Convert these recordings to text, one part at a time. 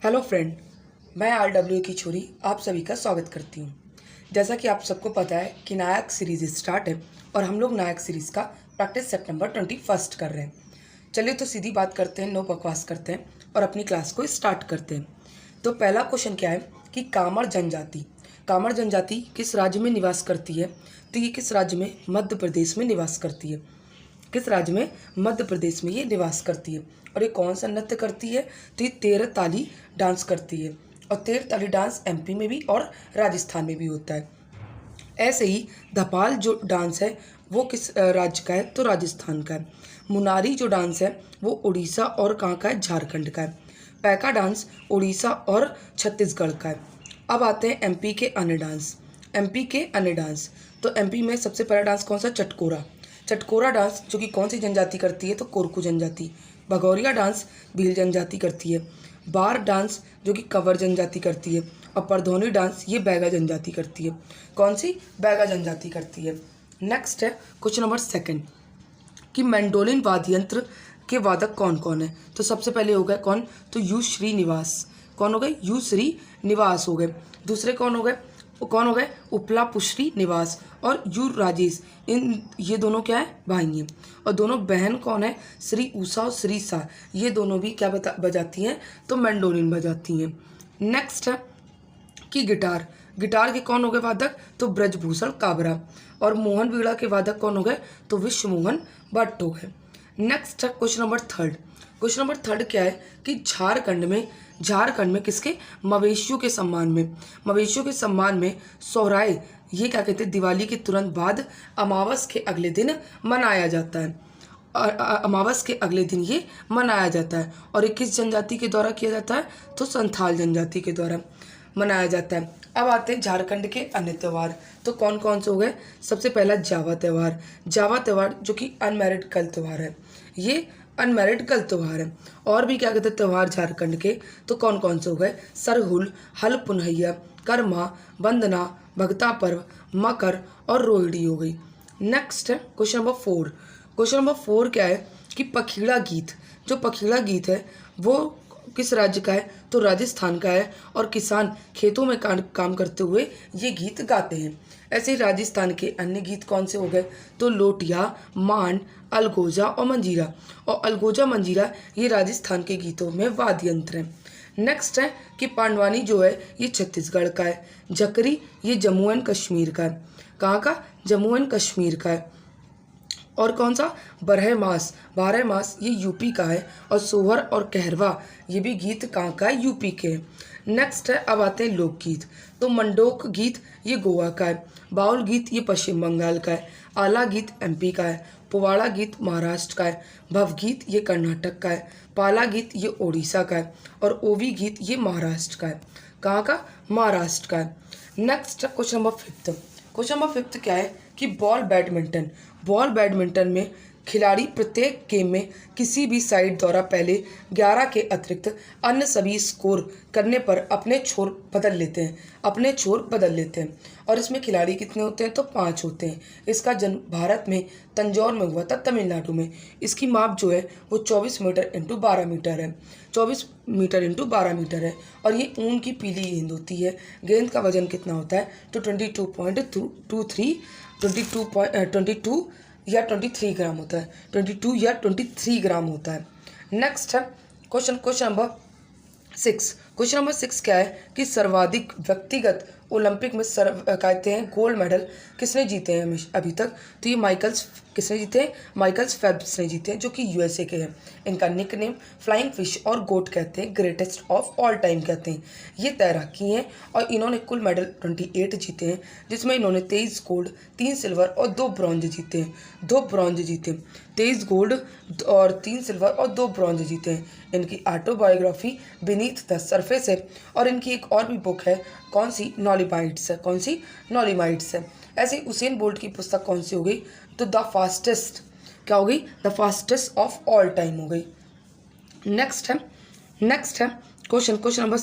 Hello friend, मैं RW की छोरी आप सभी का स्वागत करती हूँ। जैसा कि आप सबको पता है कि नायक सीरीज़ स्टार्ट है और हम लोग नायक सीरीज़ का प्रैक्टिस सितंबर 21 कर रहे हैं। चलिए तो सीधी बात करते हैं, नो बकवास करते हैं और अपनी क्लास को स्टार्ट करते हैं। तो पहला क्वेश्चन क्या है कि कामर जनजाति किस राज्य में निवास करती है? तो ये किस राज्य में? मध्य प्रदेश में निवास करती है। किस राज्य में? मध्य प्रदेश में ये निवास करती है। और ये कौन सा नृत्य करती है? तो ये तेरह ताली डांस करती है। और तेरह ताली डांस MP में भी और राजस्थान में भी होता है। ऐसे ही धपाल जो डांस है वो किस राज्य का है? तो राजस्थान का है। मुनारी जो डांस है वो उड़ीसा और कहाँ का है? झारखंड का है। पैका डांस उड़ीसा और छत्तीसगढ़ का है। अब आते हैं MP के अन्य डांस। MP के अन्य डांस, तो MP में सबसे पहला डांस कौन सा? चटकोरा डांस जो कि कौन सी जनजाति करती है? तो कोरकू जनजाति। भगौरिया डांस भील जनजाति करती है। बार डांस जो कि कंवर जनजाति करती है। और परधौनी डांस ये बैगा जनजाति करती है। कौन सी? बैगा जनजाति करती है। नेक्स्ट है क्वेश्चन नंबर 2 कि मैंडोलिन वाद्य यंत्र के वादक कौन कौन है? तो सबसे पहले हो गए कौन? तो यू श्रीनिवास। कौन हो गए? यू श्रीनिवास हो गए। दूसरे कौन हो गए? उपला पुष्री निवास और यू राजेश। ये दोनों क्या है? भाई हैं। और दोनों बहन कौन है? श्री उषा और श्री सा। ये दोनों भी क्या बजाती हैं? तो मैंडोलिन बजाती हैं। नेक्स्ट है कि गिटार के कौन हो गए वादक? तो ब्रजभूषण काबरा। और मोहन बीड़ा के वादक कौन हो गए? तो विश्व मोहन भट्ट हो गए। नेक्स्ट है क्वेश्चन नंबर 3 क्या है कि झारखंड में किसके? मवेशियों के सम्मान में सोहराय, ये क्या कहते हैं? दिवाली के तुरंत बाद अमावस के अगले दिन मनाया जाता है। अमावस के अगले दिन ये मनाया जाता है। और ये किस जनजाति के द्वारा किया जाता है? तो संथाल जनजाति के द्वारा मनाया जाता है। अब आते हैं झारखंड के अन्य त्यौहार। तो कौन कौन से हो गए? सबसे पहला जावा त्यौहार जो कि अनमैरिड कल त्यौहार है। ये अनमैरिड कल त्यौहार है। और भी क्या कहते हैं त्यौहार झारखंड के? तो कौन कौन से हो गए? सरहुल, हल पुनहैया, कर्मा, वंदना, भगता पर्व, मकर और रोहिणी हो गई। नेक्स्ट है क्वेश्चन नंबर 4 क्या है कि पखीड़ा गीत है वो किस राज्य का है? तो राजस्थान का है। और किसान खेतों में काम करते हुए ये गीत गाते हैं। ऐसे ही राजस्थान के अन्य गीत कौन से हो गए? तो लोटिया, मांड, अलगोजा और मंजीरा। और अलगोजा मंजीरा ये राजस्थान के गीतों में वाद्य यंत्र हैं। नेक्स्ट है कि पांडवानी जो है ये छत्तीसगढ़ का है। जकरी ये जम्मू एंड कश्मीर का है। कहाँ का? जम्मू एंड कश्मीर का है। और कौन सा? बारह मास ये यूपी का है। और सोहर और कहरवा ये भी गीत कहाँ का है? यूपी के हैं। नेक्स्ट है अब आते हैं लोकगीत। तो मंडोक गीत ये गोवा का है। बाउल गीत ये पश्चिम बंगाल का है। आला गीत MP का है। पुवाड़ा गीत महाराष्ट्र का है। भवगीत ये कर्नाटक का है। पाला गीत ये उड़ीसा का है। और ओवी गीत ये महाराष्ट्र का है। कहाँ का? महाराष्ट्र का है। नेक्स्ट क्वेश्चन नंबर 5 क्या है कि बॉल बैडमिंटन में खिलाड़ी प्रत्येक गेम में किसी भी साइड द्वारा पहले 11 के अतिरिक्त अन्य सभी स्कोर करने पर अपने छोर बदल लेते हैं। और इसमें खिलाड़ी कितने होते हैं? तो 5 होते हैं। इसका जन्म भारत में तंजौर में हुआ था, तमिलनाडु में। इसकी माप जो है वो 24 मीटर इंटू 12 मीटर है। 24 मीटर इंटू 12 मीटर है। और ये ऊन की पीली गेंद होती है। गेंद का वजन कितना होता है? तो 22 या 23 ग्राम होता है। 22 या 23 ग्राम होता है। नेक्स्ट है क्वेश्चन नंबर 6 क्या है कि सर्वाधिक व्यक्तिगत ओलंपिक में कहते हैं गोल्ड मेडल किसने जीते हैं अभी तक? तो ये किसने जीते हैं? माइकल्स फेल्प्स ने जीते हैं, जो कि USA के हैं। इनका निकनेम फ्लाइंग फिश और गोट कहते हैं, ग्रेटेस्ट ऑफ ऑल टाइम कहते हैं। ये तैराकी हैं और इन्होंने कुल मेडल 28 जीते हैं, जिसमें इन्होंने 23 गोल्ड, 3 सिल्वर और 2 ब्रॉन्ज जीते हैं। 23 गोल्ड और 3 सिल्वर और 2 ब्रॉन्ज जीते हैं। इनकी ऑटोबायोग्राफी बीनीथ द सरफेस है। और इनकी एक और भी बुक है, कौन सी? नॉलिमाइट्स है। ऐसे ही उसेन बोल्ट की पुस्तक कौन सी हो गई? तो द फास्टेस्ट क्या हो गई? The fastest of all time हो गई। नेक्स्ट है क्वेश्चन नंबर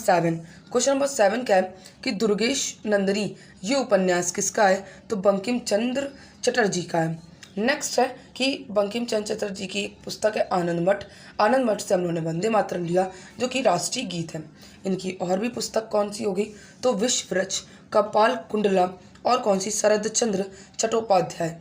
7 क्या है कि दुर्गेश नंदिनी ये उपन्यास किसका है? तो बंकिम चंद्र चटर्जी का है। नेक्स्ट है कि बंकिम चंद्र चटर्जी की एक पुस्तक है आनंद मठ। आनंद मठ से हम लोगों ने वंदे मातरम लिया जो कि राष्ट्रीय गीत है। इनकी और भी पुस्तक कौन सी होगी, तो विश्ववृक्ष, कपाल कुंडला और कौन सी, शरद चंद्र चट्टोपाध्याय।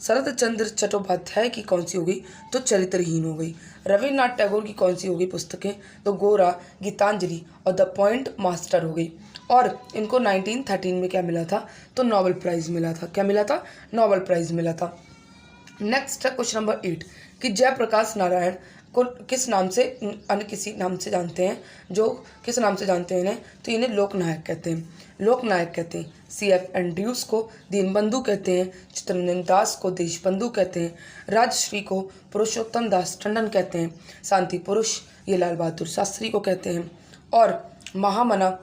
शरद चंद्र चट्टोपाध्याय की कौन सी होगी, तो चरित्रहीन हो गई। रविन्द्रनाथ टैगोर की कौन सी होगी पुस्तकें, तो गोरा, गीतांजलि और द पॉइंट मास्टर हो गई। और इनको 1913 में क्या मिला था, तो नोबेल प्राइज़ मिला था। क्या मिला था, नोबेल प्राइज़ मिला था। नेक्स्ट है क्वेश्चन नंबर 8 कि जयप्रकाश नारायण को किस नाम से, अन्य किसी नाम से जानते हैं, जो किस नाम से जानते हैं इन्हें, तो इन्हें लोकनायक कहते हैं। लोकनायक कहते हैं। CF एंड्रयूस को दीनबंधु कहते हैं। चित्तरंजन दास को देशबंधु कहते हैं। राजश्री को पुरुषोत्तम दास टंडन कहते हैं। शांति पुरुष ये लाल बहादुर शास्त्री को कहते हैं। और महामना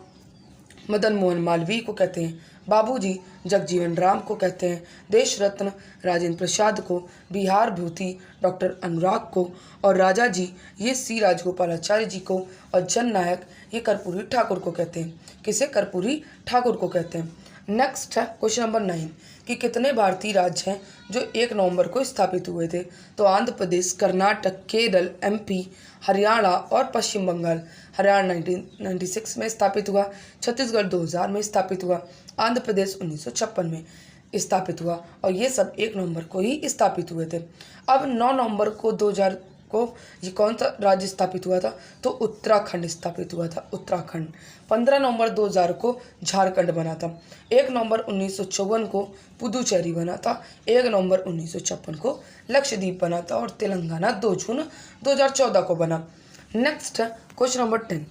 मदन मोहन मालवीय को कहते हैं। बाबूजी जगजीवन राम को कहते हैं। देश रत्न राजेंद्र प्रसाद को, बिहार भूति डॉक्टर अनुराग को, और राजा जी ये C राजगोपालाचार्य जी को, और जननायक ये कर्पूरी ठाकुर को कहते हैं। किसे, कर्पूरी ठाकुर को कहते हैं। नेक्स्ट है क्वेश्चन नंबर 9 कि कितने भारतीय राज्य हैं जो 1 नवंबर को स्थापित हुए थे, तो आंध्र प्रदेश, कर्नाटक, केरल, MP, हरियाणा और पश्चिम बंगाल। हरियाणा 1996 में स्थापित हुआ, छत्तीसगढ़ 2000 में स्थापित हुआ, आंध्र प्रदेश 1956 में स्थापित हुआ, और ये सब 1 नवंबर को ही स्थापित हुए थे। अब 9 नवंबर को 2000 को ये कौन सा राज्य स्थापित हुआ था, तो उत्तराखंड स्थापित हुआ था, उत्तराखंड। 15 नवंबर 2000 को झारखंड बना था। 1 नवंबर 1954 को पुदुचेरी बना था। 1 नवंबर 1956 को लक्षद्वीप बना था, और तेलंगाना 2 जून 2014 को बना। नेक्स्ट है क्वेश्चन नंबर 10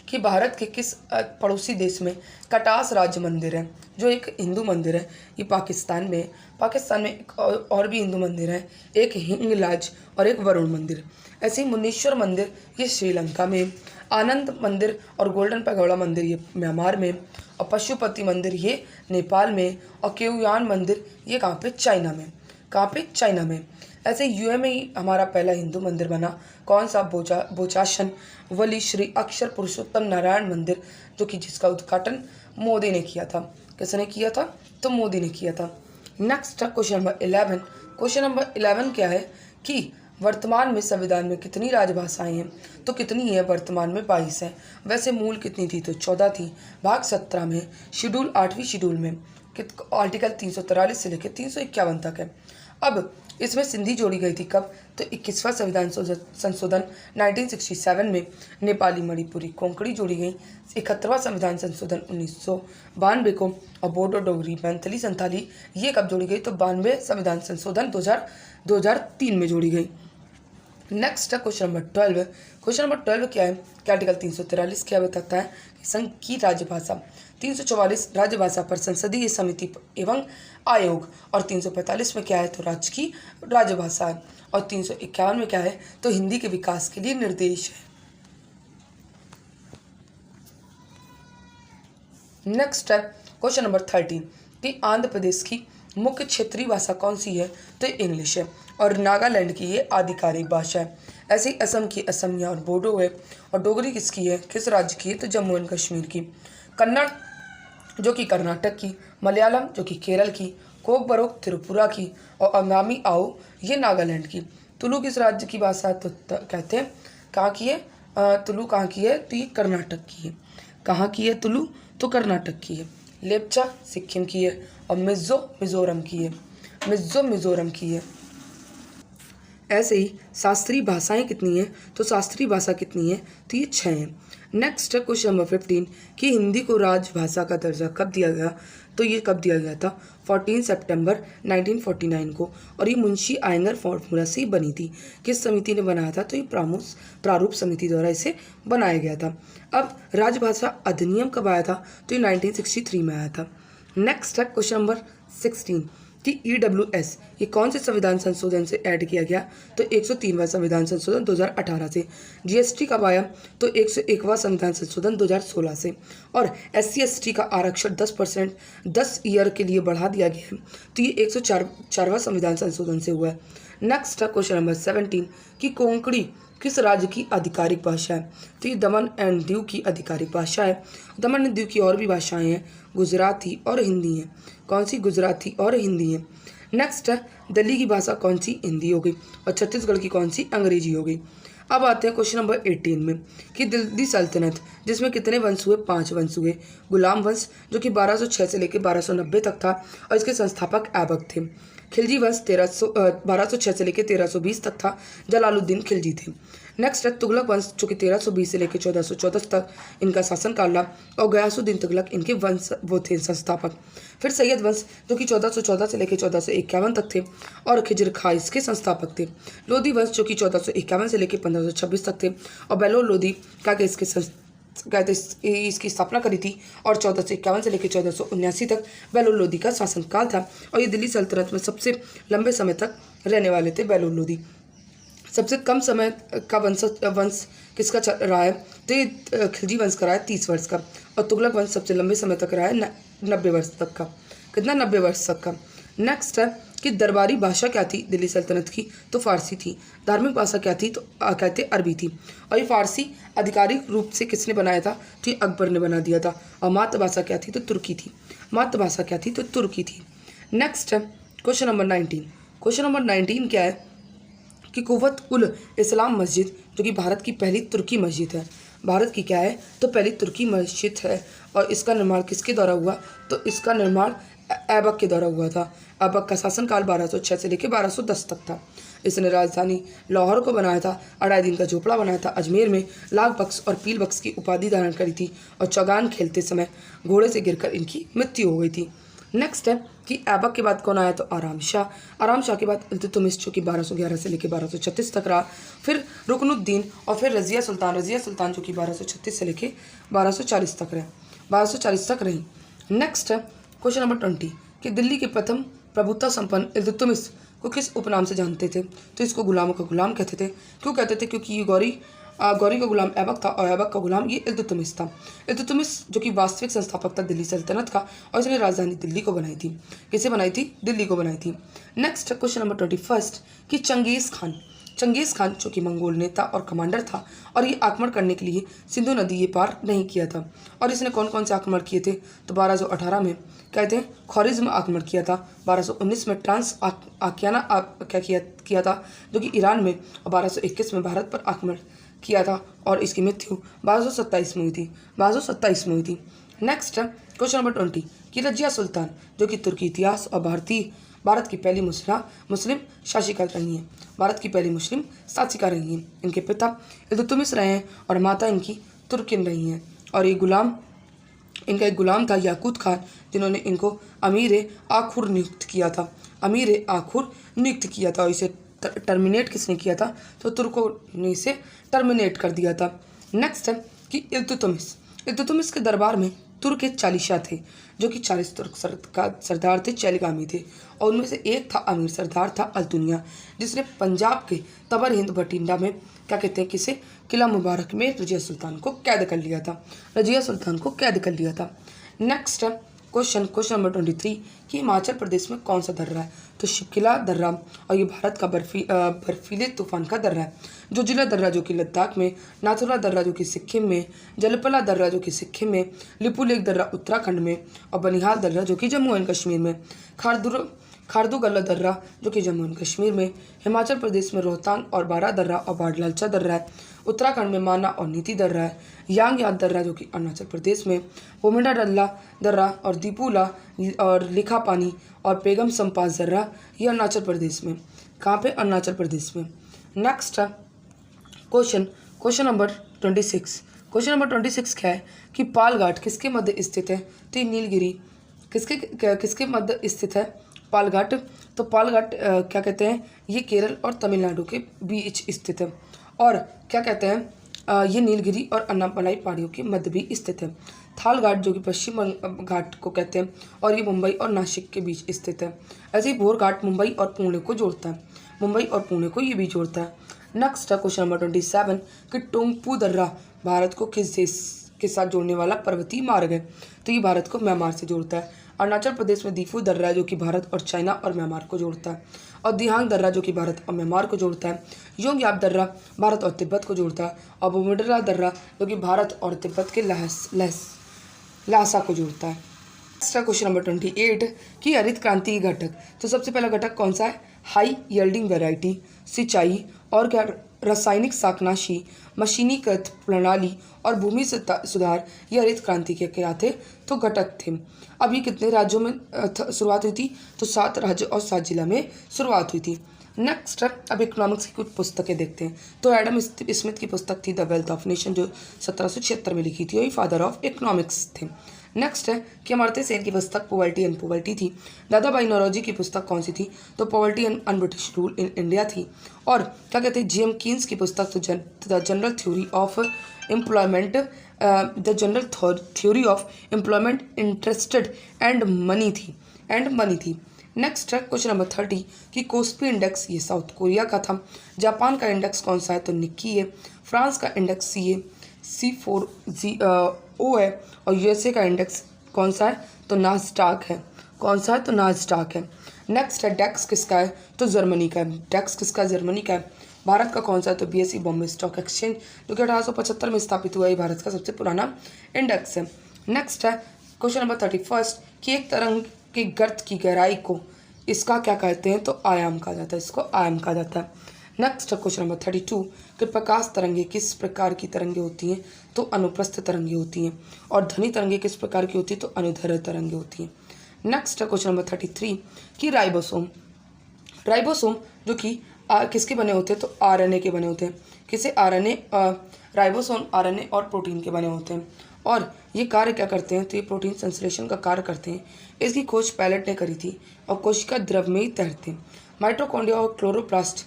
कि भारत के किस पड़ोसी देश में कटास राज्य मंदिर है, जो एक हिंदू मंदिर है, ये पाकिस्तान में। पाकिस्तान में एक और भी हिंदू मंदिर है, एक हिंगलाज और एक वरुण मंदिर। ऐसे ही मुनीश्वर मंदिर ये श्रीलंका में, आनंद मंदिर और गोल्डन पैगोडा मंदिर ये म्यांमार में, और पशुपति मंदिर ये नेपाल में, और केउयान मंदिर ये कहाँ पे, चाइना में। कहाँ पे, चाइना में। ऐसे यूए में ही हमारा पहला हिंदू मंदिर बना, कौन सा, बोचासन वली श्री अक्षर पुरुषोत्तम नारायण मंदिर, जो कि जिसका उद्घाटन मोदी ने किया था। किसने किया था, तो मोदी ने किया था। नेक्स्ट है क्वेश्चन नंबर 11। क्वेश्चन नंबर 11 क्या है कि वर्तमान में संविधान में कितनी राजभाषाएं हैं, तो कितनी है, वर्तमान में 22 है। वैसे मूल कितनी थी, तो 14 थी। भाग 17 में, शेड्यूल 8वीं शेड्यूल में आर्टिकल 343 से लेकर 351 तक है। अब इसमें सिंधी जोड़ी गई थी कब, तो 21वां संविधान संशोधन 1967 में नेपाली मणिपुरी कोंकणी जोड़ी गई। 71वां संविधान संशोधन 1992 को, और बोडो डोगरी मैंथली संथाली ये कब जोड़ी गई, तो 92 संविधान संशोधन 2003 में जोड़ी गई। नेक्स्ट है क्वेश्चन नंबर 12। क्वेश्चन नंबर 12 क्या है कि आर्टिकल 343 क्या बताता है कि संघ की राजभाषा। 344 राजभाषा पर संसदीय समिति एवं आयोग, और 345 में क्या है, तो राज्य की राजभाषा है, और 351 में क्या है, तो हिंदी के विकास के लिए निर्देश है। नेक्स्ट है क्वेश्चन नंबर 13 कि आंध्र प्रदेश की मुख्य क्षेत्रीय भाषा कौन सी है, तो इंग्लिश है, और नागालैंड की ये आधिकारिक भाषा है। ऐसे ही असम की असमिया और बोडो है, और डोगरी किसकी है, किस राज्य की है, तो जम्मू एंड कश्मीर की। कन्नड़ जो कि कर्नाटक की, मलयालम जो कि केरल की, कोकबरोक त्रिपुरा की, और अंगामी आओ ये नागालैंड की। तुलु किस राज्य की भाषा है, तो कहते हैं कहाँ की है, तुलु कहाँ की है, तो ये कर्नाटक की है। कहाँ की है तुलु, तो कर्नाटक की है। लेप्चा सिक्किम की है, और मिज़ो मिज़ोरम की है। मिज़ोरम की है। ऐसे ही शास्त्रीय भाषाएं कितनी हैं, तो शास्त्रीय भाषा कितनी है, तो ये 6 हैं। नेक्स्ट है क्वेश्चन नंबर 15 कि हिंदी को राजभाषा का दर्जा कब दिया गया, तो ये कब दिया गया था, 14 सितंबर 1949 को, और ये मुंशी आयंगर फॉर्मूला से ही बनी थी। किस समिति ने बनाया था, तो ये प्रारूप समिति द्वारा इसे बनाया गया था। अब राजभाषा अधिनियम कब आया था, तो ये 1963 में आया था। नेक्स्ट है क्वेश्चन नंबर 16 कि EWS ये कौन से संविधान संशोधन से ऐड किया गया, तो 103वां संविधान संशोधन 2018 से। GST कब आया, तो 101वां संविधान संशोधन 2016 से। और SC/ST का आरक्षण 10% 10 ईयर के लिए बढ़ा दिया गया है, तो ये 104वां संविधान संशोधन से हुआ है। नेक्स्ट है क्वेश्चन नंबर 17 कि कोंकणी किस राज्य की आधिकारिक भाषा है, तो ये दमन एंड दीव की आधिकारिक भाषा है। दमन एंड दीव की और भी भाषाएं हैं, गुजराती और हिंदी हैं। कौन सी, गुजराती और हिंदी है। नेक्स्ट है दिल्ली की भाषा कौन सी? हिंदी हो गई। और छत्तीसगढ़ की कौन सी? अंग्रेजी हो गई। अब आते हैं क्वेश्चन नंबर 18 में कि दिल्ली सल्तनत जिसमें कितने वंश हुए? 5 वंश हुए। गुलाम वंश जो कि 1206 से लेकर 1290 तक था और इसके संस्थापक ऐबक थे। खिलजी वंश 1206 से लेकर 1320 तक था, जलालुद्दीन खिलजी थे। नेक्स्ट है तुगलक वंश जो कि 1320 से लेकर 1414 तक इनका शासनकाल रहा और गयासुद्दीन तुगलक इनके वंश वो थे संस्थापक। फिर सैयद वंश जो कि 1414 से लेकर 1451 तक थे और खिजर खा इसके संस्थापक थे। लोधी वंश जो कि 1451 से लेकर 1526 तक थे और बेलोर लोधी का इसकी स्थापना करी थी और 1451 से लेकर 1479 तक बेलोर लोधी का शासनकाल था और ये दिल्ली सल्तनत में सबसे लंबे समय तक रहने वाले थे बेलोर लोधी। सबसे कम समय का वंश किसका रहा है? तो ये खिलजी वंश का रहा है 30 वर्ष का और तुगलक वंश सबसे लंबे समय तक रहा है 90 वर्ष तक का। कितना? 90 वर्ष तक का। नेक्स्ट है कि दरबारी भाषा क्या थी दिल्ली सल्तनत की? तो फारसी थी। धार्मिक भाषा क्या थी? तो कहते अरबी थी। और ये फारसी आधिकारिक रूप से किसने बनाया था? तो ये अकबर ने बना दिया था। और मातृभाषा क्या थी? तो तुर्की थी। मातृभाषा क्या थी? तो तुर्की थी। नेक्स्ट है क्वेश्चन नंबर 19। क्वेश्चन नंबर 19 क्या है कि कुव्वत उल इस्लाम मस्जिद जो कि भारत की पहली तुर्की मस्जिद है। भारत की क्या है? तो पहली तुर्की मस्जिद है और इसका निर्माण किसके द्वारा हुआ? तो इसका निर्माण ऐबक के द्वारा हुआ था। ऐबक का शासनकाल 1206 से लेकर 1210 तक था। इसने राजधानी लाहौर को बनाया था, 2.5 दिन का झोपड़ा बनाया था। अजमेर में लाख बख्श और पील बख्श की उपाधि धारण करी थी और चौगान खेलते समय घोड़े से गिरकर इनकी मृत्यु हो गई थी। नेक्स्ट है कि ऐबक के बाद कौन आया? तो आराम शाह। आराम शाह के बाद इल्तुतमिश जो कि 1211 से लेकर 1236 तक रहा। फिर रुकनुद्दीन और फिर रज़िया सुल्तान जो कि 1236 से लेकर 1240 तक रही। नेक्स्ट है क्वेश्चन नंबर 20 कि दिल्ली के प्रथम प्रभुत्व संपन्न इल्तुतमिश को किस उपनाम से जानते थे? तो इसको गुलामों का गुलाम कहते थे। क्यों कहते थे? क्योंकि ये गौरी का गुलाम ऐबक था और ऐबक का गुलाम ये इल्तुतमिश था। इल्तुतमिश जो कि वास्तविक संस्थापक था दिल्ली सल्तनत का और इसने राजधानी दिल्ली को बनाई थी। किसे बनाई थी? दिल्ली को बनाई थी। नेक्स्ट क्वेश्चन नंबर 21 कि चंगेज़ खान जो कि मंगोल नेता और कमांडर था और ये आक्रमण करने के लिए सिंधु नदी ये पार नहीं किया था। और इसने कौन कौन से आक्रमण किए थे? तो 1218 में कहते हैं ख्वारिज़्म आक्रमण किया था। 1219 में ट्रांस आकियाना किया था जो कि ईरान में और 1221 में भारत पर आक्रमण किया था और इसकी मृत्यु 1227 में हुई थी। नेक्स्ट है क्वेश्चन नंबर 20 कि रज़िया सुल्तान जो कि तुर्की इतिहास और भारत की पहली मुस्लिम शासिका रही हैं। इनके पिता इल्तुतमिश रहे हैं और माता इनकी तुर्किन रही हैं और इनका एक गुलाम था याकूत खान जिन्होंने इनको अमीर आखुर नियुक्त किया था और इसे टर्मिनेट किसने किया था? तो तुर्कों ने इसे टर्मिनेट कर दिया था। नेक्स्ट है कि इल्तुतमिश के दरबार में तुर्क चालीसा थे जो कि 40 तुर्क सरदार थे, चैलगामी थे और उनमें से एक था अमीर सरदार था अल्तुनिया जिसने पंजाब के तबर हिंद बठिंडा में क्या कहते हैं किसे? किला मुबारक में रज़िया सुल्तान को कैद कर लिया था। नेक्स्ट है क्वेश्चन नंबर 23 कि हिमाचल प्रदेश में कौन सा दर्रा है? तो शिवकिला दर्रा और ये भारत का बर्फीले तूफान का दर्रा है। जोजिला दर्रा जो कि लद्दाख में, नाथुला दर्रा जो कि सिक्किम में, जलपला दर्रा जो कि सिक्किम में, लिपुलेख दर्रा उत्तराखंड में और बनिहाल दर्रा जो कि जम्मू एंड कश्मीर में, खारदुगला दर्रा जो कि जम्मू एंड कश्मीर में, हिमाचल प्रदेश में रोहतांग और बारा दर्रा और बाड़लालचा दर्रा है, उत्तराखंड में माना और नीति दर्रा है, यांगयात दर्रा जो कि अरुणाचल प्रदेश में, बोमिडा दर्रा और दीपूला और लिखापानी और पेगम संपास दर्रा ये अरुणाचल प्रदेश में। कहाँ पे? अरुणाचल प्रदेश में। नेक्स्ट क्वेश्चन नंबर 26 क्या है कि पालघाट किसके मध्य स्थित है? तो ये नीलगिरी किसके मध्य स्थित है? पालघाट। तो पालघाट क्या कहते हैं? ये केरल और तमिलनाडु के बीच स्थित है और क्या कहते हैं ये नीलगिरी और अन्नामलाई पहाड़ियों के मध्य भी स्थित है। थाल घाट जो कि पश्चिम घाट को कहते हैं और ये मुंबई और नासिक के बीच स्थित है। ऐसे ही भोर घाट मुंबई और पुणे को ये भी जोड़ता है। नेक्स्ट है क्वेश्चन नंबर 27 कि टोंगपू दर्रा भारत को किस देश के साथ जोड़ने वाला पर्वतीय मार्ग है? तो ये भारत को म्यांमार से जोड़ता है। अरुणाचल प्रदेश में दीफू दर्रा जो कि भारत और चाइना और म्यांमार को जोड़ता है और दिहांग दर्रा जो कि भारत और म्यांमार को जोड़ता है। योंगयाप दर्रा भारत और तिब्बत को जोड़ता है और बोमिडला दर्रा जो कि भारत और तिब्बत के लासा को जोड़ता है। नेक्स्ट क्वेश्चन नंबर 28 कि हरित क्रांति के घटक। तो सबसे पहला घटक कौन सा है? हाई यील्डिंग वैरायटी, सिंचाई और रासायनिक शाकनाशी, मशीनीकृत प्रणाली और भूमि सुधार ये हरित क्रांति के क्या थे? तो घटक थे। अब ये कितने राज्यों में शुरुआत हुई थी? तो 7 राज्य और 7 जिला में शुरुआत हुई थी। नेक्स्ट अब इकोनॉमिक्स की कुछ पुस्तकें देखते हैं। तो एडम स्मिथ की पुस्तक थी द वेल्थ ऑफ नेशन, जो 1776 में लिखी थी, वही फादर ऑफ इकोनॉमिक्स थे। नेक्स्ट है कि अमर्त्य सेन की पुस्तक पॉवर्टी एंड पॉवर्टी थी। दादा भाई नौरोजी की पुस्तक कौन सी थी? तो poverty and British rule in India थी। और क्या कहते हैं, जीएम कीन्स की पुस्तक तो the general theory of employment, the general theory of employment interested and money थी। नेक्स्ट है क्वेश्चन नंबर 30 कि कोस्पी इंडेक्स ये साउथ कोरिया का था। जापान का इंडेक्स कौन सा है? तो निक्की है। फ्रांस का इंडेक्स C4O है। और यूएसए का इंडेक्स कौन सा है? तो नास्डाक है। कौन सा है? तो नास्डाक है। नेक्स्ट है डेक्स किसका है? तो जर्मनी का है। डेक्स किसका? जर्मनी का है। भारत का कौन सा है? तो BSE बॉम्बे स्टॉक एक्सचेंज, जो कि 1875 में स्थापित हुआ है, भारत का सबसे पुराना इंडेक्स है। नेक्स्ट है क्वेश्चन नंबर 31 कि एक तरंग के गर्त की गहराई को इसका क्या कहते हैं? तो आयाम कहा जाता है। इसको आयाम कहा जाता है। नेक्स्ट क्वेश्चन नंबर 32 कि प्रकाश तरंगे किस प्रकार की तरंगे होती हैं? तो अनुप्रस्थ तरंगे होती हैं। और ध्वनि तरंगे किस प्रकार की होती है? तो अनुदैर्ध्य तरंगे होती हैं। नेक्स्ट क्वेश्चन नंबर 33 कि राइबोसोम जो कि किसके बने होते हैं? तो RNA के बने होते हैं। किसे? RNA, राइबोसोम RNA और प्रोटीन के बने होते हैं। और ये कार्य क्या करते हैं? तो ये प्रोटीन संश्लेषण का कार्य करते हैं। इसकी खोज पैलेट ने करी थी। और कोशिका द्रव में ही तैरते हैं। माइटोकॉन्ड्रिया और क्लोरोप्लास्ट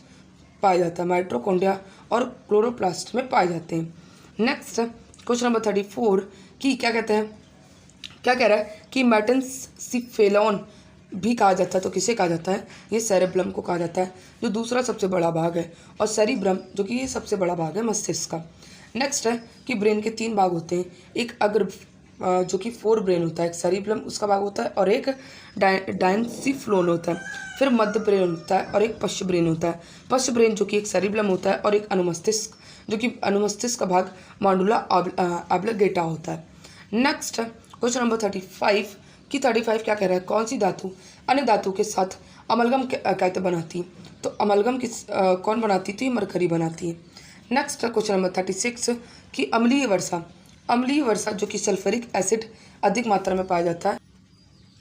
पाया जाता है। माइटोकॉन्ड्रिया और क्लोरोप्लास्ट में पाए जाते हैं। नेक्स्ट क्वेश्चन नंबर 34 कि क्या कहते हैं, क्या कह रहा है कि मेटेंसिफेलॉन भी कहा जाता है। तो किसे कहा जाता है? ये सेरेब्रम को कहा जाता है, जो दूसरा सबसे बड़ा भाग है। और सेरिब्रम जो कि ये सबसे बड़ा भाग है मस्तिष्क का। नेक्स्ट है कि ब्रेन के 3 भाग होते हैं। एक अग्र जो कि फोर ब्रेन होता है, एक सेरिब्रम उसका भाग होता है, और एक डायंसिफ्लोन होता है। फिर मध्य ब्रेन होता है और एक पश्च ब्रेन होता है। पश्च ब्रेन जो कि एक सेरिब्रम होता है, और एक अनुमस्तिष्क जो कि अनुमस्तिष्क का भाग मांडुला ऑब्लिगेटा होता है। नेक्स्ट क्वेश्चन नंबर 35 कि 35 क्या कह रहा है? कौन सी धातु अन्य धातु के साथ अमलगम कहते बनाती है? तो अमलगम किस कौन बनाती थी? मरकरी बनाती है। नेक्स्ट क्वेश्चन नंबर 36 कि अम्लीय वर्षा जो कि सल्फ्यूरिक एसिड अधिक मात्रा में पाया जाता है।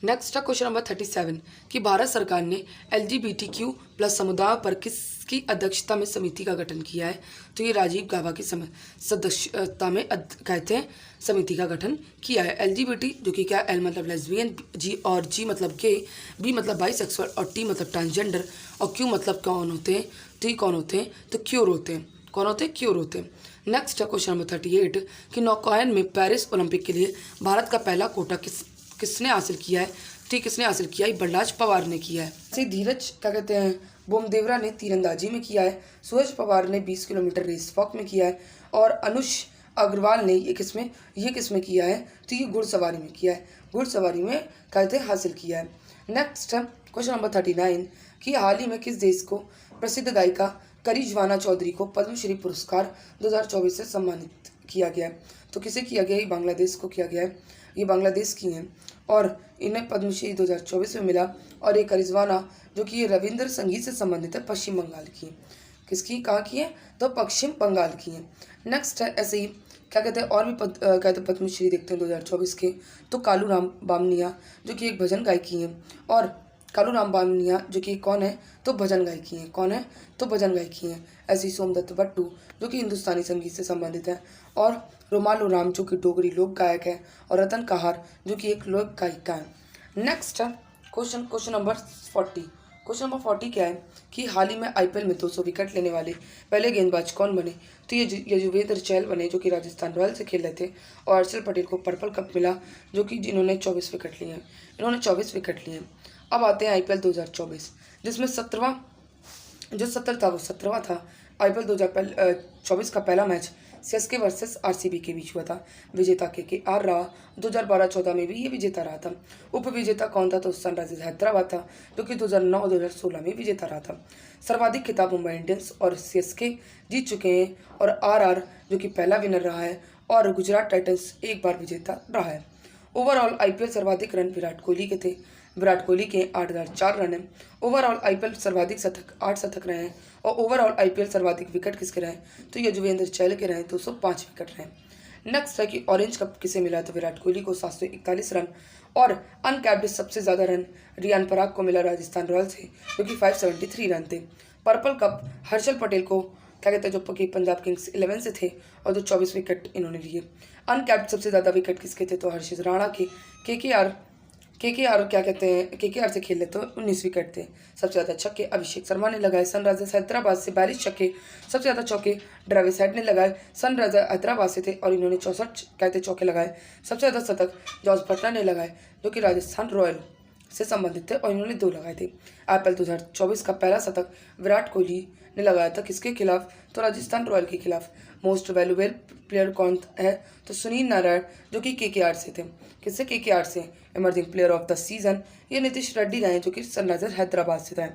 नेक्स्ट क्वेश्चन नंबर 37 कि भारत सरकार ने LGBTQ+ समुदाय पर किसकी अध्यक्षता में समिति का गठन किया है? तो ये राजीव गाबा की सदस्यता में कहते हैं समिति का गठन किया है। LGBT जो कि क्या? L मतलब लेस्बियन, G मतलब गे, B मतलब बाइसेक्सुअल, और T मतलब ट्रांसजेंडर, और Q मतलब कौन होते हैं? तो ये कौन होते हैं? तो क्यूर होते हैं। कौन होते हैं? क्यूर होते हैं। नेक्स्ट क्वेश्चन नंबर 38 कि नौकायन में पेरिस ओलंपिक के लिए भारत का पहला कोटा किसने हासिल किया है? ठीक, किसने हासिल किया है? बलराज पवार ने किया है। ऐसे धीरज क्या कहते हैं, बोमदेवरा ने तीरंदाजी में किया है। सूरज पवार ने 20 किलोमीटर रेस वॉक में किया है। और अनुष अग्रवाल ने ये किसमें किया है? तो ये घुड़सवारी में किया है। घुड़सवारी में कहते हैं हासिल किया है। नेक्स्ट क्वेश्चन नंबर 39 कि हाल ही में किस देश को प्रसिद्ध गायिका करिश्मा चौधरी को पद्मश्री पुरस्कार 2024 से सम्मानित किया गया है? तो किसे किया गया? ये बांग्लादेश को किया गया है। ये बांग्लादेश की हैं और इन्हें पद्मश्री 2024 में मिला। और ये करिश्मा जो कि ये रविंद्र संगीत से संबंधित है, पश्चिम बंगाल की। किसकी? कहाँ की है? तो पश्चिम बंगाल की है। नेक्स्ट है ऐसे ही क्या कहते हैं, और भी कहते हैं पद्मश्री देखते हैं 2024 के। तो कालूराम बामनिया जो कि एक भजन गायकी हैं। और कालूराम बामनिया जो कि कौन है? तो भजन गायकी हैं। कौन है? तो भजन गायकी हैं। ऐसे ही सोमदत्त भट्टू जो कि हिंदुस्तानी संगीत से संबंधित है। और रोमालो राम जो कि डोगरी लोक गायक है। और रतन कहार जो कि एक लोक गायिका है। Next question number 40। Question number 40 क्या है कि हाल ही में IPL में 200 विकेट लेने वाले पहले गेंदबाज कौन बने? तो ये युजवेंद्र चहल बने, जो कि राजस्थान रॉयल्स से खेल रहे थे। और हर्षल पटेल को पर्पल कप मिला, जो कि जिन्होंने 24 विकेट लिए हैं। इन्होंने 24 विकेट लिए हैं। अब आते हैं IPL 2024, जिसमें 17वां था। IPL 2024 का पहला मैच CSK वर्सेस RCB के बीच हुआ था। विजेता KKR रहा। 2012-14 में भी ये विजेता रहा था। उप विजेता कौन था? तो सनराइजर्स हैदराबाद था, जो कि 2009-2016 में विजेता रहा था। सर्वाधिक खिताब मुंबई इंडियंस और CSK जीत चुके हैं। और RR जो कि पहला विनर रहा है। और गुजरात टाइटंस एक बार विजेता रहा है। ओवरऑल IPL सर्वाधिक रन विराट कोहली के थे, विराट कोहली के 8,004 रन हैं। ओवरऑल आईपीएल सर्वाधिक शतक 8 शतक रहे हैं और ओवरऑल आईपीएल सर्वाधिक विकेट किसके रहे तो युजवेंद्र चहल के रहे 205 विकेट रहे। नेक्स्ट है कि ऑरेंज कप किसे मिला तो विराट कोहली को 741 रन और अनकैप्ड सबसे ज़्यादा रन रियान पराग को मिला राजस्थान रॉयल्स से जो कि 573 रन थे। पर्पल कप हर्षल पटेल को क्या कहते हैं जो कि पंजाब किंग्स 11 से थे और जो 24 विकेट इन्होंने लिए। अनकैप्ड सबसे ज़्यादा विकेट किसके थे तो हर्षित राणा के केकेआर क्या कहते हैं केकेआर से खेल लेते 19 विकेट थे। सबसे ज़्यादा छक्के अभिषेक शर्मा ने लगाए सनराइजर्स हैदराबाद से 42 छक्के। सबसे ज़्यादा चौके ड्रेविस हेड ने लगाए सनराइजर्स हैदराबाद से थे और इन्होंने 64 कहते चौके लगाए। सबसे ज़्यादा शतक जॉर्ज बटलर ने लगाए जो कि राजस्थान रॉयल से संबंधित थे और इन्होंने 2 लगाए थे। आईपीएल 2024 का पहला शतक विराट कोहली ने लगाया था किसके खिलाफ तो राजस्थान रॉयल के खिलाफ। मोस्ट वैल्यूएबल प्लेयर कौन है तो सुनील नारायण जो कि केकेआर से थे। किससे केकेआर से emerging player of the season ये नीतीश रेड्डी रहे जो कि सनराइजर्स हैदराबाद से थे।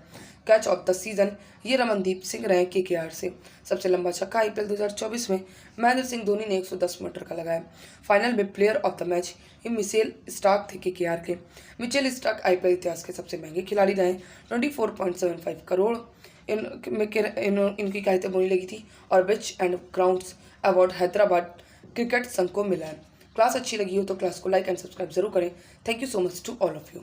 कैच ऑफ द सीजन ये रमनदीप सिंह रहे केकेआर से। सबसे लंबा छक्का आईपीएल 2024 में महेंद्र सिंह धोनी ने 110 मीटर का लगाया। फाइनल में प्लेयर ऑफ द मैच ये मिचेल स्टार्क थे केकेआर के। मिचेल स्टार्क आईपीएल इतिहास के सबसे महंगे खिलाड़ी रहे 24.75 करोड़ इनकी कहते बोली लगी थी और बिच and grounds award Hyderabad cricket संघ को मिला है। क्लास अच्छी लगी हो तो क्लास को लाइक एंड सब्सक्राइब जरूर करें। Thank you so much to all of you.